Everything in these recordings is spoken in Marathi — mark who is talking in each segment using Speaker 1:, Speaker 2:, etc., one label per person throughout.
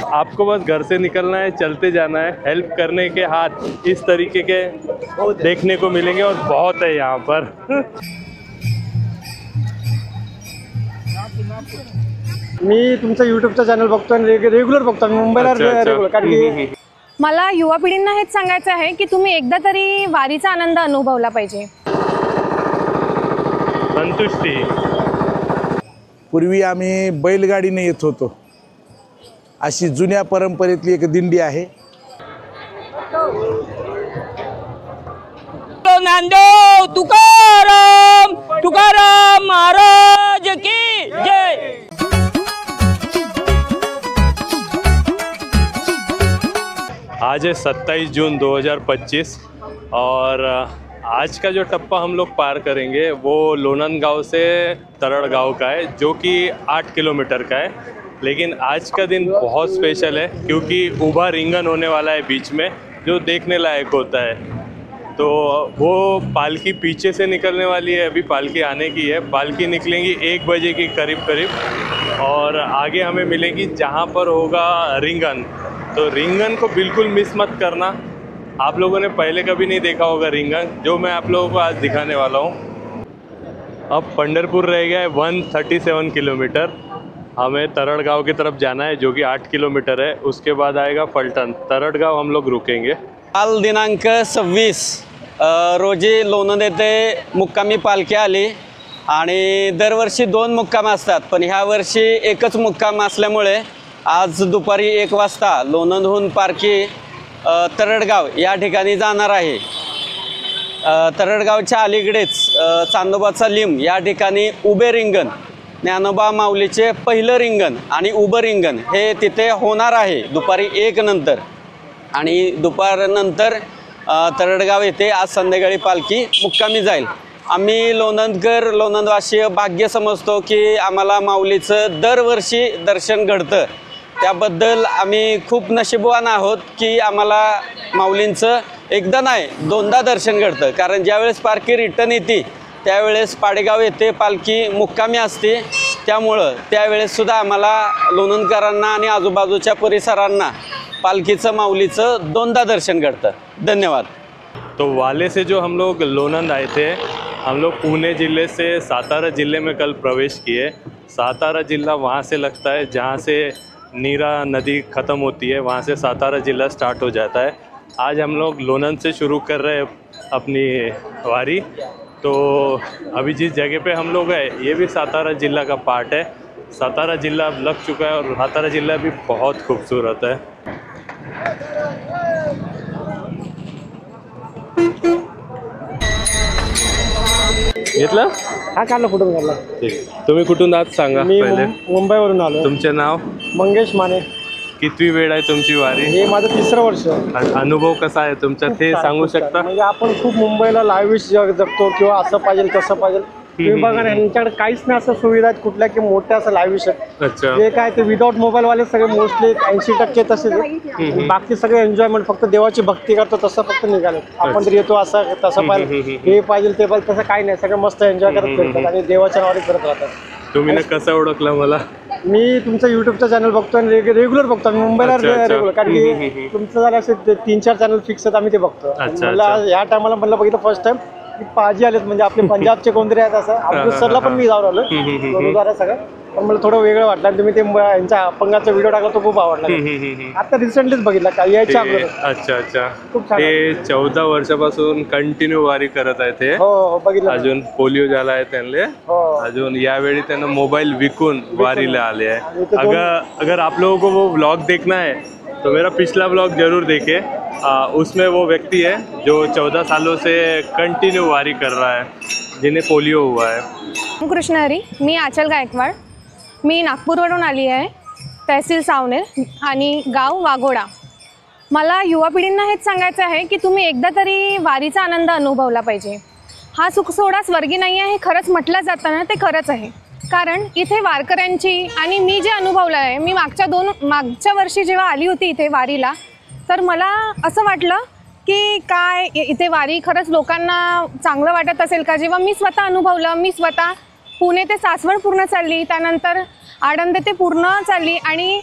Speaker 1: आपको बस घर से निकलना है, चलते जाना है। हेल्प करने के हाथ इस तरीके के देखने को मिलेंगे और बहुत है यहाँ पर।
Speaker 2: मी तुमचा यूट्यूबचा चॅनल बघतो आणि रेग्युलर बघतो, मुंबईला रेग्युलर। कारण की
Speaker 3: मला युवा पिढींना हेच सांगायचं आहे की तुम्ही एकदा तरी वारीचा आनंद अनुभवला पाहिजे।
Speaker 1: संतुष्टी।
Speaker 4: पूर्वी आम्ही बैलगाडीने येत होतो, अशी जुन्या परंपरेतली एक दिंडी आहे।
Speaker 5: नामदेव तुकाराम तुकाराम महाराज की जय।
Speaker 1: आज है 27 जून 2025 और आज का जो टप्पा हम लोग पार करेंगे वो लोणंद गांव से तरड़ गांव का है, जो कि 8 किलोमीटर का है। लेकिन आज का दिन बहुत स्पेशल है क्योंकि ऊभा रिंगन होने वाला है बीच में, जो देखने लायक होता है। तो वो पालकी पीछे से निकलने वाली है, अभी पालकी आने की है। पालकी निकलेंगी 1 बजे की करीब और आगे हमें मिलेगी जहाँ पर होगा रिंगन। तो रिंगन को बिल्कुल मिस मत करना। आप लोगों ने पहले कभी नहीं देखा होगा रिंगन, जो मैं आप लोगों को आज दिखाने वाला हूँ। अब पंढरपुर रह गया है 137 किलोमीटर। हमें तरड़ गांव की तरफ जाना है जो कि 8 किलोमीटर है। उसके बाद आएगा फलटण। तरड़ गांव हम लोग रुकेंगे।
Speaker 5: काल दिनांक 26 रोजी लोणंद येथे मुक्कामी पालखी आली आणि दरवर्षी 2 मुक्काम असतात, पण ह्या वर्षी एकच मुक्काम असल्यामुळे आज दुपारी 1 वाजता लोणंदहून पालखी तरड़गाव या ठिकाणी जाणार आहे। तरड़गावच्या अलीकडेच चांदोबाचा लिंब या ठिकाणी उभे रिंगण, ज्ञानोबा माऊलीचे पहिलं रिंगण आणि उभं रिंगण हे तिथे होणार आहे दुपारी 1 नंतर। आणि दुपारनंतर तरड़गाव येथे आज संध्याकाळी पालखी मुक्कामी जाईल। आम्ही लोणंदकर लोणंदवासीय भाग्य समजतो की आम्हाला माऊलीचं दरवर्षी दर्शन घडतं, त्याबद्दल आम्ही खूप नशीबवान आहोत की आम्हाला माऊलींचं एकदा नाही 2दा दर्शन घडतं। कारण ज्यावेळेस पालखी रिटर्न येते त्यावेळेस पाडेगाव येथे पालखी मुक्कामी असते, त्यामुळं त्यावेळेससुद्धा आम्हाला लोणंदकरांना आणि आजूबाजूच्या परिसरांना पालखीचं माऊलीचं 2दा दर्शन घडतं। धन्यवाद।
Speaker 1: तो वाले से जो हम लोग लोणंद आए थे, हम लोग पुणे ज़िले से सातारा ज़िले में कल प्रवेश किए। सातारा ज़िला वहाँ से लगता है जहाँ से नीरा नदी ख़त्म होती है, वहाँ से सातारा ज़िला स्टार्ट हो जाता है। आज हम लोग लोणंद से शुरू कर रहे हैं अपनी वारी। तो अभी जिस जगह पे हम लोग हैं ये भी सातारा ज़िला का पार्ट है। सातारा ज़िला अब लग चुका है और सातारा ज़िला भी बहुत खूबसूरत है। घेतलं?
Speaker 2: हा काढला फोटो काढला।
Speaker 1: ठीक। तुम्ही कुठून आहात सांगा पहिले?
Speaker 2: मुंबईवरून आलो।
Speaker 1: तुमचे नाव?
Speaker 2: मंगेश माने।
Speaker 1: कितवी वेळ आहे तुमची वारी?
Speaker 2: हे माझं 3रं वर्ष।
Speaker 1: अनुभव कसा आहे तुमचा ते सांगू शकता?
Speaker 2: म्हणजे आपण खूप मुंबईला लाईव्ह जगतो किंवा असं पाहिजे तसं पाहिजे, तुम्ही बघा ना यांच्याकडे काहीच नाही असं सुविधा आहेत कुठल्या की मोठ्या असं लाईव्ह।
Speaker 1: अच्छा।
Speaker 2: जे काय ते विदाउट मोबाईल वाले सगळे मोस्टली 80% तसेच आहेत। बाकी सगळे एन्जॉयमेंट फक्त देवाची भक्ती करतो तसं फक्त निघाले। आपण जर येतो असं तसं पाहिजे, हे पाहिजे ते पाहिजे तसं काही नाही, सगळे मस्त एन्जॉय करत फिरतात आणि देवाच्या नावाने करत राहतात।
Speaker 1: तुम्ही ना कसं ओळखलं मला?
Speaker 2: मी तुमचा यूट्यूबचा चॅनल बघतो आणि रेग्युलर बघतो, मुंबईला रेग्युलर। कारण की तुमचं झालं असे 3-4 चॅनल फिक्स आहेत, आम्ही ते बघतो। मला या टायमाला म्हणलं बघितलं फर्स्ट टाइम की पाजी आलेत, म्हणजे आपले पंजाबचे कोणतरी आहेत असं। अमृतसरला पण मी जाऊन आलो गुरुद्वारा सगळं, पण मला थोडं वेगळं वाटलं। आणि तुम्ही ते यांचा अपंगाचा व्हिडिओ टाकला तो खूप आवडला। आता रिसेंटलीच बघितला का यायच्या अगोदर।
Speaker 1: अच्छा अच्छा।
Speaker 2: खूप छान।
Speaker 1: ते 14 वर्षापासून कंटिन्यू वारी करत आहे ते।
Speaker 2: हो बघितलं।
Speaker 1: अजून पोलिओ झाला आहे त्यांना, अजून यावेळी त्यांना मोबाईल विकून वारीला आले आहे। अगर आप लोगों को वो व्लॉग देखना है तो मेरा पिछला व्लॉग जरूर देखे। उसमें वो व्यक्ति है जो 14 सालों से कंटिन्यू वारी कर रहा है, जिन्हें पोलियो हुआ है।
Speaker 3: कृष्ण हरी, मी आचल गायकवाड। मी नागपूरवरून आली आहे, तहसील सावनेर आणि गाव वाघोडा। मला युवा पिढींना हेच सांगायचं आहे की तुम्ही एकदा तरी वारीचा आनंद अनुभवला पाहिजे। हा सुखसोहळा स्वर्गी नाही आहे हे खरंच म्हटलं जातं ना, ते खरंच आहे। कारण इथे वारकऱ्यांची आणि मी जे अनुभवलं आहे, मी मागच्या वर्षी जेव्हा आली होती इथे वारीला, तर मला असं वाटलं की काय इथे वारी खरंच लोकांना चांगलं वाटत असेल का. जेव्हा मी स्वतः अनुभवलं, मी स्वतः पुणे ते सासवड पूर्ण चालली, त्यानंतर आळंदी ते पूर्ण चालली आणि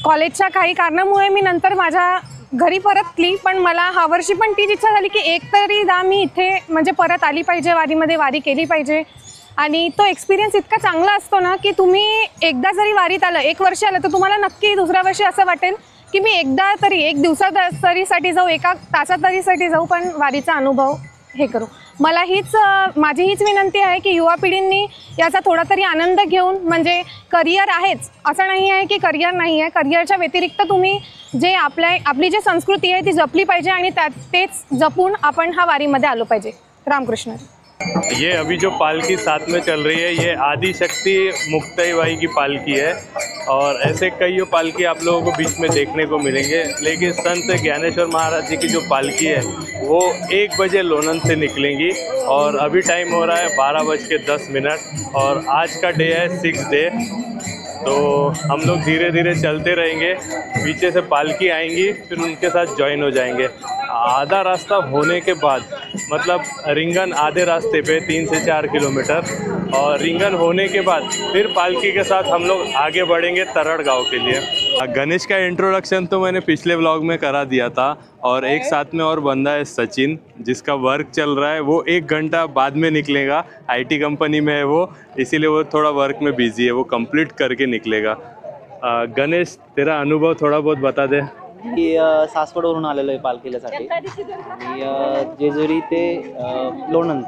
Speaker 3: कॉलेजच्या काही कारणामुळे मी नंतर माझ्या घरी परतली. पण मला ह्या वर्षी पण तीच इच्छा झाली की एक तरीदा मी इथे म्हणजे परत आली पाहिजे, वारीमध्ये वारी केली पाहिजे. आणि तो एक्सपिरियन्स इतका चांगला असतो ना की तुम्ही एकदा जरी वारीत आलं, 1 वर्ष आलं, तर तुम्हाला नक्की दुसऱ्या वर्षी असं वाटेल की मी एकदा तरी 1 दिवसात तरीसाठी जाऊ, 1 तासात तरीसाठी जाऊ, पण वारीचा अनुभव हे करू. मला माझी हीच विनंती आहे की युवा पिढींनी याचा थोडा तरी आनंद घेऊन, म्हणजे करिअर आहेच असं नाही आहे की करिअर नाही आहे, करिअरच्या व्यतिरिक्त तुम्ही जे आपली जी संस्कृती आहे ती जपली पाहिजे आणि तेच जपून आपण हा वारीमध्ये आलो पाहिजे. रामकृष्ण.
Speaker 1: ये अभी जो पालकी साथ में चल रही है ये आदिशक्ति मुक्ताई बाई की पालकी है और ऐसे कई पालकी आप लोगों को बीच में देखने को मिलेंगे। लेकिन संत ज्ञानेश्वर महाराज जी की जो पालकी है वो 1 बजे लोनन से निकलेंगी और अभी टाइम हो रहा है 12:10 और आज का डे है 6th डे। तो हम लोग धीरे धीरे चलते रहेंगे, पीछे से पालकी आएंगी, फिर उनके साथ ज्वाइन हो जाएंगे। आधा रास्ता होने के बाद मतलब रिंगन आधे रास्ते पे 3 से 4 किलोमीटर और रिंगन होने के बाद फिर पालकी के साथ हम लोग आगे बढ़ेंगे तरड़ गांव के लिए। गणेश का इंट्रोडक्शन तो मैंने पिछले व्लॉग में करा दिया था और एक साथ में और बंदा है सचिन जिसका वर्क चल रहा है, वो 1 घंटा बाद में निकलेगा। IT कंपनी में है वो, इसीलिए वो थोड़ा वर्क में बिजी है, वो कंप्लीट करके निकलेगा। गणेश तेरा अनुभव थोड़ा बहुत बता दे।
Speaker 6: की सासवडवरून आलेलो आहे पालखीसाठी आणि जेजुरी ते लोणंद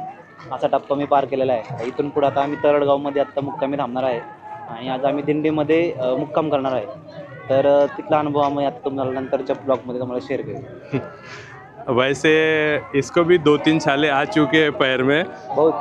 Speaker 6: असा टप्पा मी पार केलेला आहे। इथून पुढे आता आम्ही तरडगावमध्ये आत्ता मुक्कामी थांबणार आहे आणि आज आम्ही दिंडीमध्ये मुक्काम करणार आहे। तर तिथला अनुभव आम्ही आता तुम्हाला नंतरच्या ब्लॉगमध्ये तुम्हाला शेअर करू।
Speaker 1: वैसे इसको भी 2-3 छाले आ चुके हैं पैर में
Speaker 6: बहुत,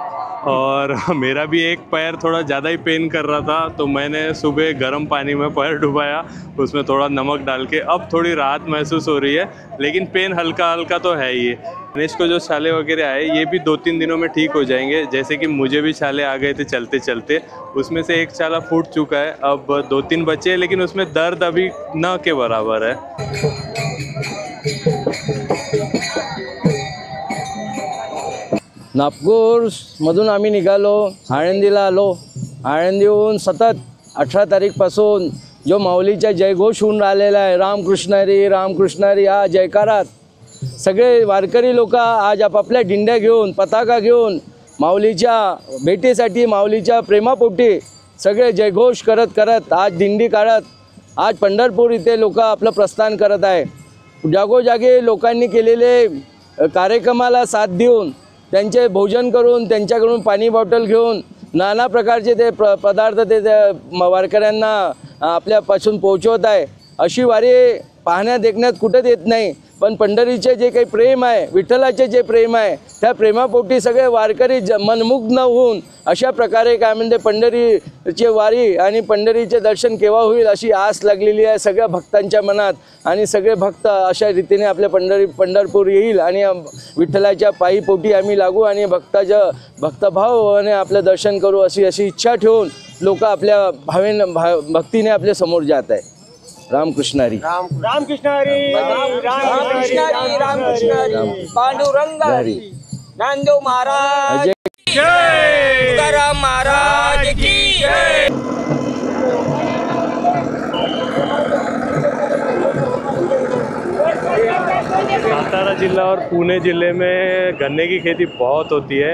Speaker 1: और मेरा भी एक पैर थोड़ा ज़्यादा ही पेन कर रहा था, तो मैंने सुबह गर्म पानी में पैर डुबाया, उसमें थोड़ा नमक डाल के अब थोड़ी राहत महसूस हो रही है, लेकिन पेन हल्का हल्का तो है ही। गणेश को जो छाले वगैरह आए ये भी 2-3 दिनों में ठीक हो जाएंगे। जैसे कि मुझे भी छाले आ गए थे चलते चलते, उसमें से एक छाला फूट चुका है, अब 2-3 बचे हैं, लेकिन उसमें दर्द अभी न के बराबर है।
Speaker 7: नागपूरमधून आम्ही निघालो, आळंदीला आलो। आळंदीहून सतत 18 तारीखपासून जो माऊलीचा जयघोष होऊन राहिलेला आहे, रामकृष्ण हरी हा जयकारात सगळे वारकरी लोक आज आपापल्या दिंड्या घेऊन, पताका घेऊन माऊलीच्या भेटीसाठी, माऊलीच्या प्रेमापोटी सगळे जयघोष करत करत आज दिंडी काढत आज पंढरपूर इथे लोक आपलं प्रस्थान करत आहे। जागोजागी लोकांनी केलेले कार्यक्रमाला साथ देऊन, त्यांचे भोजन करून, त्यांच्याकडून पाणी बॉटल घेऊन नाना प्रकारचे ते पदार्थ ते वारकऱ्यांना आपल्यापासून पोहोचवत आहे। अशी वारी पाहण्यात देखण्यात कुठेच येत नाही, पण पंढरीचे जे काही प्रेम आहे, विठ्ठलाचे जे प्रेम आहे, त्या प्रेमापोटी सगळे वारकरी मनमुग्ध होऊन अशा प्रकारे काय म्हणते पंढरीचे वारी आणि पंढरीचे दर्शन केव्हा होईल अशी आस लागलेली आहे सगळ्या भक्तांच्या मनात। आणि सगळे भक्त अशा रीतीने आपल्या पंढरपूर येईल आणि विठ्ठलाच्या पायी पोटी आम्ही लागू आणि भक्तभावाने आपलं दर्शन करू अशी इच्छा ठेवून लोक आपल्या भक्तीने आपल्या समोर जात आहे। रामकृष्ण हरी,
Speaker 2: रामकृष्ण हरी,
Speaker 7: पांडुरंग हरी,
Speaker 8: ज्ञानदेव महाराज
Speaker 7: जय,
Speaker 8: तुकाराम महाराज की जय।
Speaker 1: सातारा जिला और पुणे ज़िले में गन्ने की खेती बहुत होती है।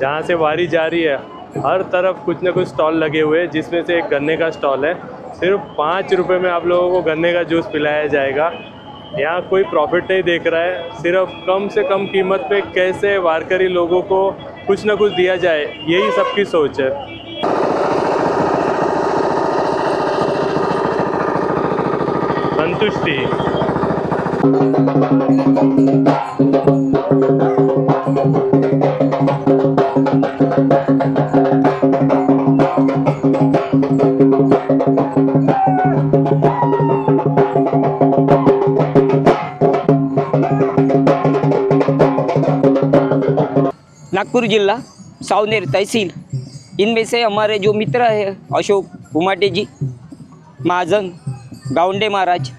Speaker 1: जहाँ से वारी जा रही है हर तरफ कुछ न कुछ स्टॉल लगे हुए हैं, जिसमें से एक गन्ने का स्टॉल है। सिर्फ 5 रुपये में आप लोगों को गन्ने का जूस पिलाया जाएगा। यहाँ कोई प्रॉफिट नहीं देख रहा है, सिर्फ कम से कम कीमत पे कैसे वारकरी लोगों को कुछ न कुछ दिया जाए, यही सबकी सोच है। संतुष्टि
Speaker 8: नागपुर जिला, सावनेर तहसील, इनमें से हमारे जो मित्र हैं अशोक उमाटे जी, महाजन, गावंडे महाराज,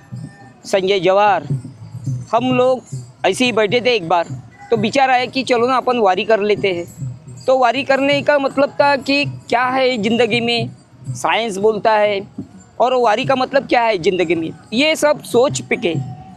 Speaker 8: संजय जवाहर, हम लोग ऐसे ही बैठे थे एक बार, तो विचार आया कि चलो ना अपन वारी कर लेते हैं। तो वारी करने का मतलब था कि क्या है ज़िंदगी में, साइंस बोलता है, और वारी का मतलब क्या है ज़िंदगी में, ये सब सोच के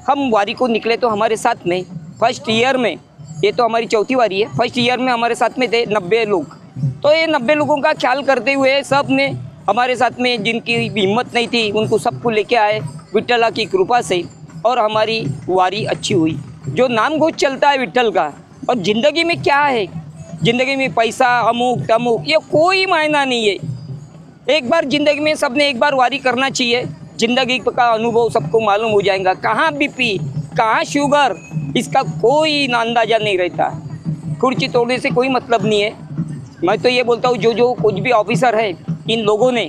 Speaker 8: हम वारी को निकले। तो हमारे साथ में फर्स्ट ईयर में, ये तो हमारी चौथी वारी है, फर्स्ट ईयर में हमारे साथ में थे 90 लोग। तो ये 90 लोगों का ख्याल करते हुए सब ने हमारे साथ में, जिनकी हिम्मत नहीं थी उनको सबको लेके आए विट्ठला की कृपा से, और हमारी वारी अच्छी हुई। जो नाम घोष चलता है विट्ठल का, और ज़िंदगी में क्या है, ज़िंदगी में पैसा अमुक तमुक ये कोई मायना नहीं है। एक बार ज़िंदगी में सबने एक बार वारी करना चाहिए, ज़िंदगी का अनुभव सबको मालूम हो जाएगा। कहाँ बीपी, कहाँ शुगर, इसका कोई अंदाज़ा नहीं रहता। कुर्सी तोड़ने से कोई मतलब नहीं है। मैं तो ये बोलता हूँ जो कुछ भी ऑफिसर है, इन लोगों ने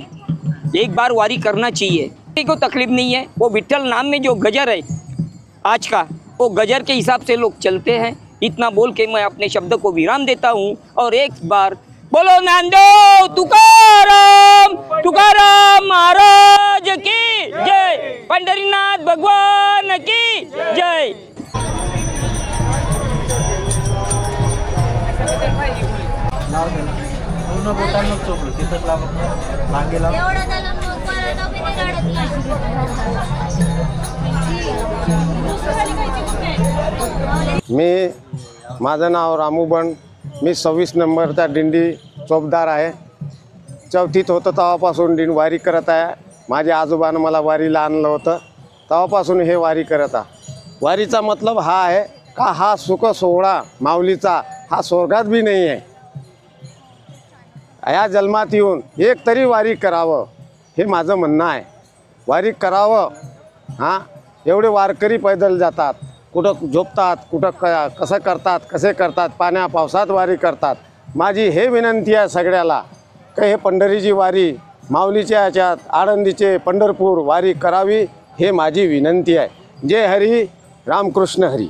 Speaker 8: एक बार वारी करना चाहिए। किसी को तकलीफ नहीं है। वो विट्ठल नाम में जो गजर है आज का, वो गजर के हिसाब से लोग चलते हैं। इतना बोल के मैं अपने शब्द को विराम देता हूँ, और एक बार बोलो नामदेव तुकाराम, तुकाराम महाराज की जय, पंढरीनाथ भगवान की जय।
Speaker 9: माझं नाव रामू बन, मी 26 नंबरचा दिंडी चौकदार आहे। चौथीत होतं तेव्हापासून वारी करत आहे। माझ्या आजोबानं मला वारीला आणलं होतं, तेव्हापासून हे वारी करत आहे। वारीचा मतलब हा आहे का हा सुख सोहळा माऊलीचा हा स्वर्गात बी नाही आहे। या जन्मात येऊन एक तरी वारी करावं हे माझं म्हणणं आहे। वारी करावं, हां एवढे वारकरी पैदल जातात, कुठं झोपतात, कुठं कसं करतात, कसे करतात, पाण्या पावसात वारी करतात। माझी हे विनंती आहे सगळ्याला की हे पंढरीची वारी माऊलीच्या ह्याच्यात आळंदीचे पंढरपूर वारी करावी, हे माझी विनंती आहे। जय हरी, रामकृष्ण हरी।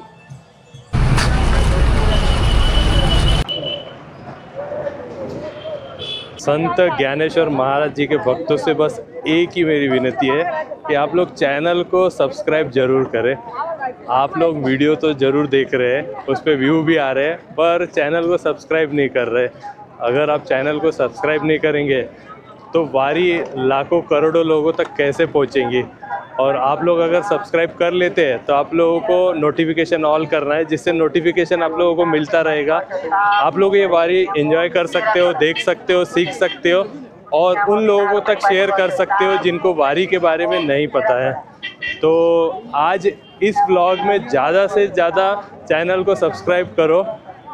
Speaker 1: संत ज्ञानेश्वर महाराज जी के भक्तों से बस एक ही मेरी विनती है कि आप लोग चैनल को सब्सक्राइब ज़रूर करें। आप लोग वीडियो तो ज़रूर देख रहे हैं, उस पर व्यू भी आ रहे हैं, पर चैनल को सब्सक्राइब नहीं कर रहे। अगर आप चैनल को सब्सक्राइब नहीं करेंगे तो वारी लाखों करोड़ों लोगों तक कैसे पहुंचेंगी। और आप लोग अगर सब्सक्राइब कर लेते हैं तो आप लोगों को नोटिफिकेशन ऑल करना है, जिससे नोटिफिकेशन आप लोगों को मिलता रहेगा। आप लोग ये वारी एंजॉय कर सकते हो, देख सकते हो, सीख सकते हो, और उन लोगों तक शेयर कर सकते हो जिनको वारी के बारे में नहीं पता है। तो आज इस व्लॉग में ज़्यादा से ज़्यादा चैनल को सब्सक्राइब करो,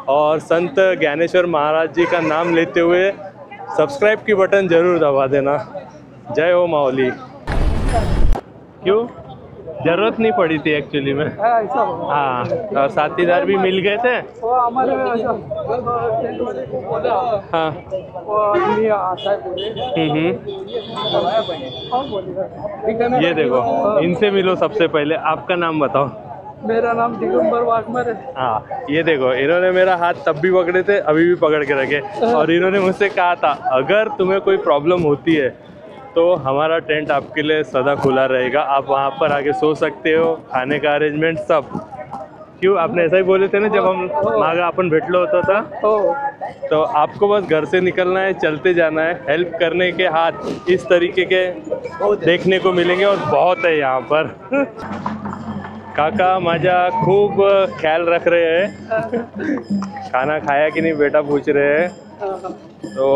Speaker 1: और संत ज्ञानेश्वर महाराज जी का नाम लेते हुए सब्सक्राइब की बटन ज़रूर दबा देना। जय हो माऊली। क्यों ज़रूरत नहीं पड़ी थी एक्चुअली में। हाँ, और साथीदार भी मिल गए थे। हाँ, ये देखो, इनसे मिलो सबसे पहले। आपका नाम बताओ।
Speaker 2: मेरा नाम दिगंबर वाघमारे।
Speaker 1: हाँ, ये देखो, इन्होंने मेरा हाथ तब भी पकड़े थे, अभी भी पकड़ के रखे, और इन्होंने मुझसे कहा था अगर तुम्हें कोई प्रॉब्लम होती है तो हमारा टेंट आपके लिए सदा खुला रहेगा, आप वहाँ पर आके सो सकते हो, खाने का अरेंजमेंट सब। क्यों, आपने ऐसा ही बोले थे ना जब हम मागा अपन भेटलो होता था। तो आपको बस घर से निकलना है, चलते जाना है। हेल्प करने के हाथ इस तरीके के देखने को मिलेंगे, और बहुत है यहाँ पर। काका माझा खूब ख्याल रख रहे हैं। खाना खाया कि नहीं बेटा पूछ रहे हैं। तो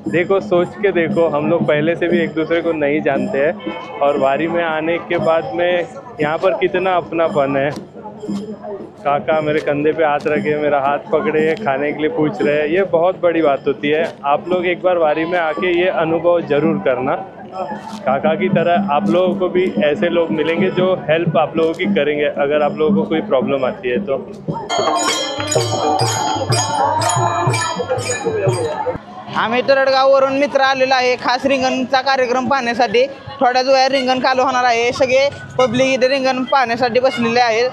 Speaker 1: देखो, सोच के देखो, हम लोग पहले से भी एक दूसरे को नहीं जानते हैं, और वारी में आने के बाद में यहाँ पर कितना अपनापन है। काका मेरे कंधे पे हाथ रखे, मेरा हाथ पकड़े, खाने के लिए पूछ रहे हैं, ये बहुत बड़ी बात होती है। आप लोग एक बार वारी में आके ये अनुभव ज़रूर करना। काका की तरह आप लोगों को भी ऐसे लोग मिलेंगे जो हेल्प आप लोगों की करेंगे अगर आप लोगों को कोई प्रॉब्लम आती है तो।
Speaker 10: आम्ही तरडगाववरून मित्र आलेला आहे खास रिंगणचा कार्यक्रम पाहण्यासाठी। थोड्याच वेळात रिंगण चालू होणार आहे। सगळे पब्लिक इथे रिंगण पाहण्यासाठी बसलेले आहेत,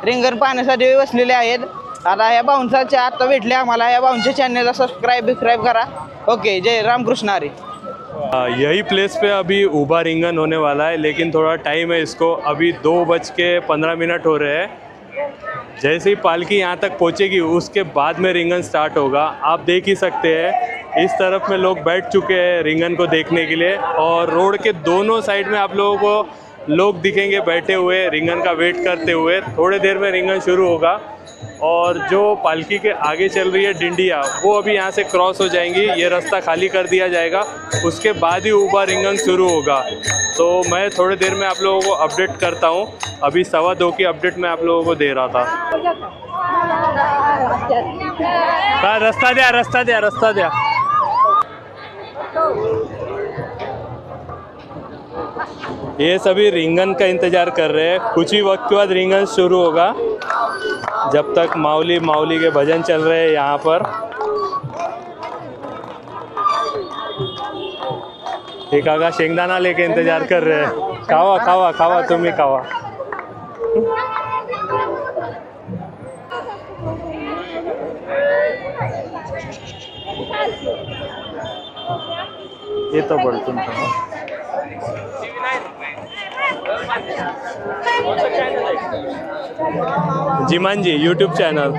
Speaker 10: रिंगण पाहण्यासाठी बसलेले आहेत। आता या भाऊंचे आता भेटले आम्हाला, या भाऊंच्या चॅनलला सबस्क्राईब करा। ओके, जय रामकृष्ण हरी।
Speaker 1: यही प्लेस पे अभी ऊबा रिंगन होने वाला है, लेकिन थोड़ा टाइम है इसको। अभी 2:15 हो रहे हैं। जैसे ही पालकी यहाँ तक पहुँचेगी उसके बाद में रिंगन स्टार्ट होगा। आप देख ही सकते हैं इस तरफ में लोग बैठ चुके हैं रिंगन को देखने के लिए, और रोड के दोनों साइड में आप लोगों को लोग दिखेंगे बैठे हुए रिंगन का वेट करते हुए। थोड़ी देर में रिंगन शुरू होगा, और जो पालकी के आगे चल रही है डिंडिया, वो अभी यहाँ से क्रॉस हो जाएंगी। ये रास्ता खाली कर दिया जाएगा, उसके बाद ही ऊबा रिंगन शुरू होगा। तो मैं थोड़ी देर में आप लोगों को अपडेट करता हूँ। अभी 2:15 की अपडेट मैं आप लोगों को दे रहा था। रास्ता दिया। ये सभी रिंगन का इंतज़ार कर रहे हैं। कुछ ही वक्त के बाद रिंगन शुरू होगा। जब तक माऊली के भजन चल रहे हैं यहाँ पर। एक काका शेंगदाना लेके इंतजार कर रहे हैं। खावा तुम्ही खावा। ये तो बढ़तून जीमान जी यूट्यूब चैनल।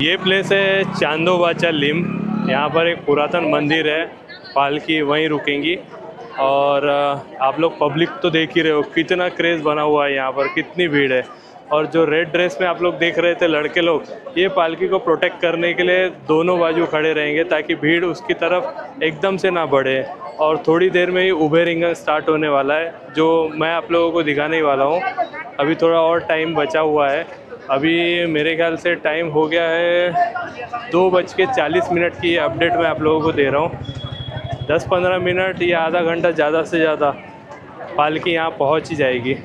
Speaker 1: ये प्लेस है चांदोबाचा लिम। यहाँ पर एक पुरातन मंदिर है, पालकी वहीं रुकेंगी। और आप लोग पब्लिक तो देख ही रहे हो, कितना क्रेज़ बना हुआ है यहाँ पर, कितनी भीड़ है। और जो रेड ड्रेस में आप लोग देख रहे थे लड़के लोग, ये पालकी को प्रोटेक्ट करने के लिए दोनों बाजू खड़े रहेंगे ताकि भीड़ उसकी तरफ एकदम से ना बढ़े। और थोड़ी देर में ही ऊबे रिंगन स्टार्ट होने वाला है, जो मैं आप लोगों को दिखाने ही वाला हूँ। अभी थोड़ा और टाइम बचा हुआ है। अभी मेरे ख्याल से टाइम हो गया है 2:40 की अपडेट मैं आप लोगों को दे रहा हूँ। 10-15 मिनट या आधा घंटा ज़्यादा से ज़्यादा पालकी यहाँ पहुँच ही जाएगी।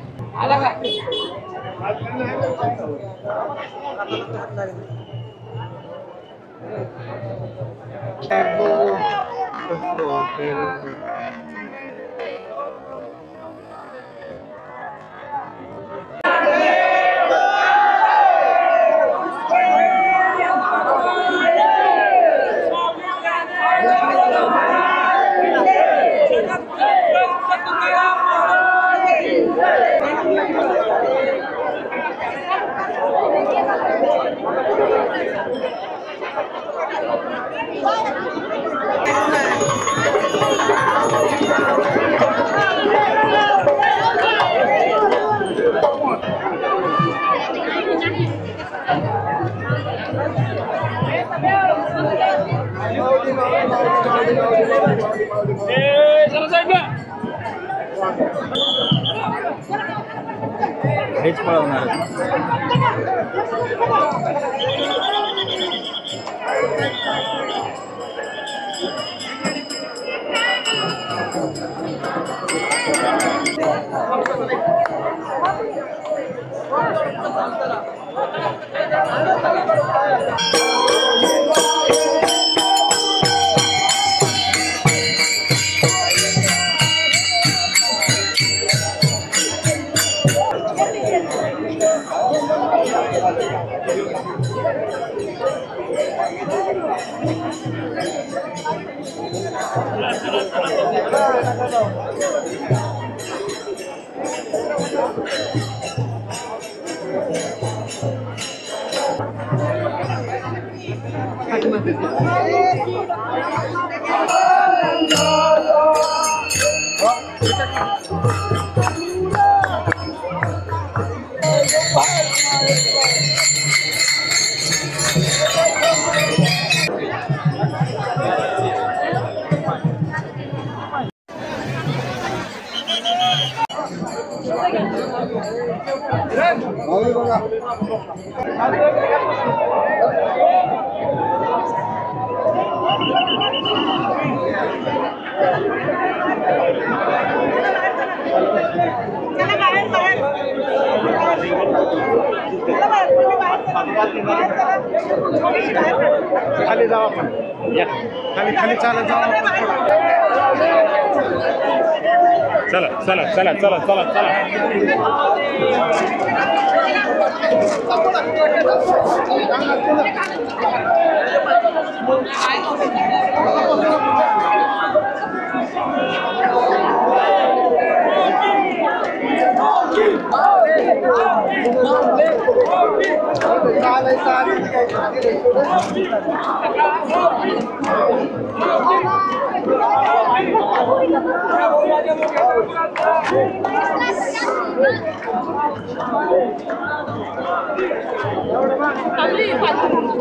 Speaker 6: हेच पळवणार
Speaker 2: खाली जाऊ आपण खाली खाली चालत जाऊ
Speaker 1: चला चला चला चला चला चला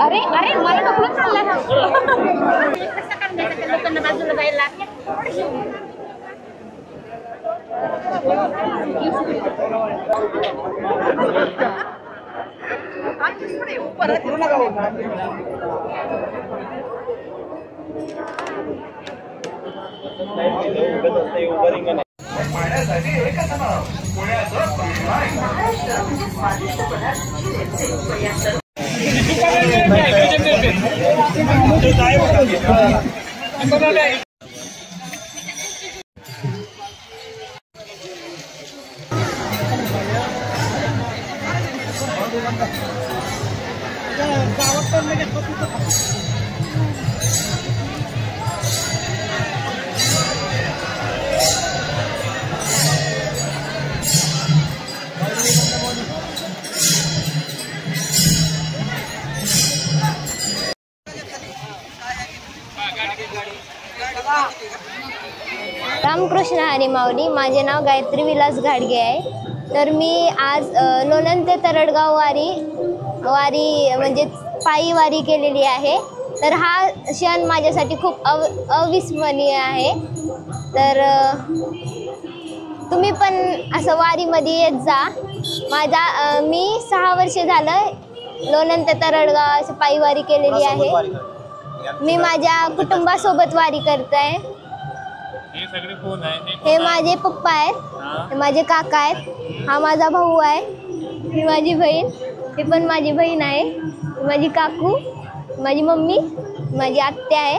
Speaker 3: अरे अरे मला ढकलून चाललाय
Speaker 11: रामकृष्ण हरी माऊली. माझे नाव गायत्री विलास घाडगे आहे. तर मी आज लोणंद ते तरडगाव वारी म्हणजे पायी वारी केलेली आहे. तर हा क्षण माझ्यासाठी खूप अविस्मरणीय आहे. तर तुम्ही पण असं वारीमध्ये येत जा. मी 6 वर्ष झालं लोणंद ते तरडगाव असं पायी वारी केलेली आहे. मी माझ्या कुटुंबासोबत वारी करत आहे. हे माझे पप्पा आहेत, हे माझे काका आहेत, हा माझा भाऊ आहे, ही माझी बहीण, ही पण माझी बहीण आहे, ही माझी काकू, माझी मम्मी, माझी आत्या आहे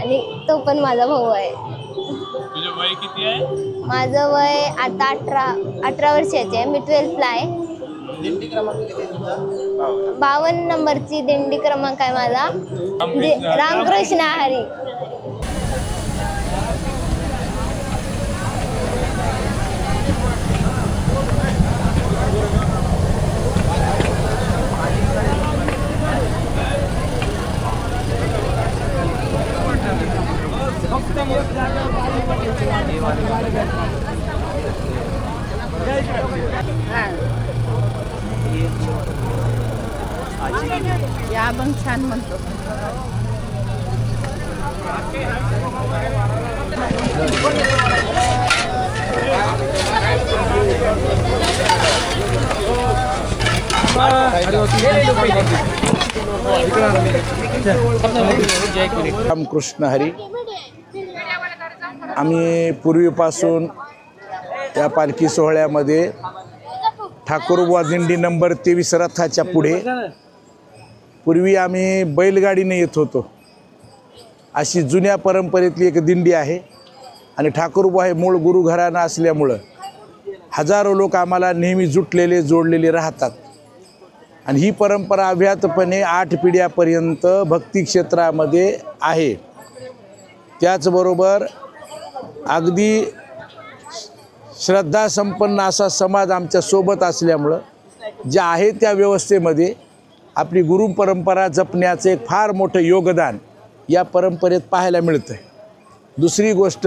Speaker 11: आणि तो पण माझा भाऊ आहे.
Speaker 1: तुझं वय किती आहे?
Speaker 11: माझं वय आता 18 वर्षाचे आहे. मी 12th ला आहे. 52 नंबरची दिंडी क्रमांक आहे माझा. रामकृष्ण हरी.
Speaker 12: या अभंग छान म्हणतो.
Speaker 4: रामकृष्ण हरी. आम्ही पूर्वीपासून या पालखी सोहळ्यामध्ये ठाकूरबुवा दिंडी नंबर 23 रथाच्या पुढे पूर्वी आम्ही बैलगाडीने येत होतो. अशी जुन्या परंपरेतली एक दिंडी आहे आणि ठाकूरबुवा हे मूळ गुरु घराणं असल्यामुळं हजारो लोक आम्हाला नेहमी जुटलेले जोडलेले राहतात. आणि ही परंपरा अव्याहतपणे 8 पिढ्यापर्यंत भक्ती क्षेत्रामध्ये आहे. त्याचबरोबर अगदी श्रद्धासंपन्न असा समाज आमच्या सोबत असल्यामुळं ज्या आहे त्या व्यवस्थेमध्ये आपली गुरु परंपरा जपण्याचं एक फार मोठं योगदान या परंपरेत पाहायला मिळतं आहे. दुसरी गोष्ट,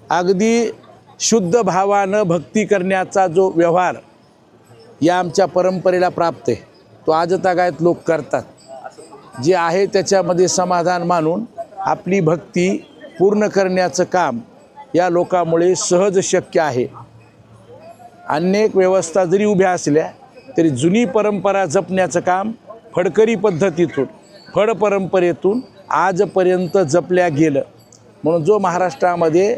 Speaker 4: अगदी शुद्ध भावानं भक्ती करण्याचा जो व्यवहार या आमच्या परंपरेला प्राप्त आहे तो आजतागायत लोक करतात. जे आहे त्याच्यामध्ये समाधान मानून आपली भक्ती पूर्ण करण्याचं काम या लोकांमुळे सहज शक्य आहे. अनेक व्यवस्था जरी उभ्या असल्या तरी जुनी परंपरा जपण्याचं काम फडकरी पद्धतीतून, फड परंपरेतून आजपर्यंत जपल्या गेलं. म्हणून जो महाराष्ट्रामध्ये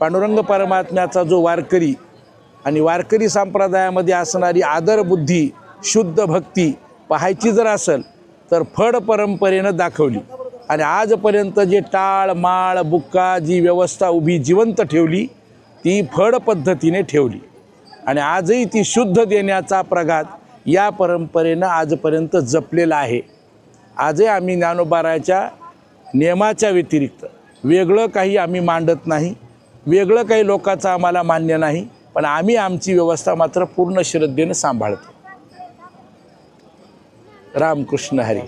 Speaker 4: पांडुरंग परमात्म्याचा जो वारकरी आणि वारकरी संप्रदायामध्ये असणारी आदरबुद्धी, शुद्ध भक्ती पाहायची जर असेल तर फड परंपरेनं दाखवली. आणि आजपर्यंत जे टाळ माळ बुक्का जी व्यवस्था उभी जिवंत ठेवली ती फड पद्धतीने ठेवली. आणि आजही ती शुद्ध देण्याचा प्रघात या परंपरेनं आजपर्यंत जपलेला आहे. आजही आम्ही ज्ञानोबाराच्या नियमाच्या व्यतिरिक्त वेगळं काही आम्ही मांडत नाही, वेगळं काही लोकांचं आम्हाला मान्य नाही, पण आम्ही आमची व्यवस्था मात्र पूर्ण श्रद्धेनं सांभाळतो. रामकृष्ण हरी.